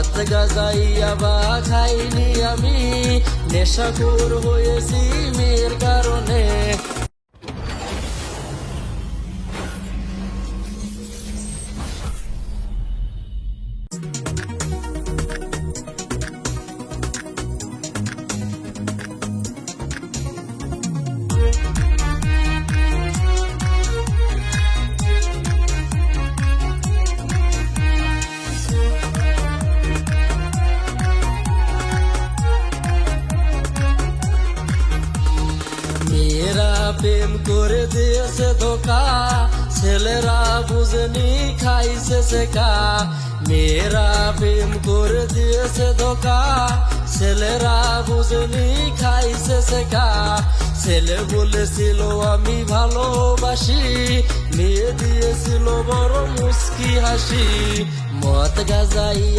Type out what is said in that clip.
মদ গাজাইয়া বা খাইনি আমি, নেশাখোর হয়েছি মেয়ের কারণে। মেয়েরা প্রেম করে দিয়েছে ধোকা, ছেলেরা বুঝেনি খাইছে শেখা। মেয়েরা প্রেম করে দিয়েছে ধোকা, ছেলেরা বুঝেনি খাইছে শেখা। ছেলে বলেছিল আমি ভালোবাসি, মেয়ে দিয়েছিল বড় মুস্কি হাসি। মদ গাজাইয়া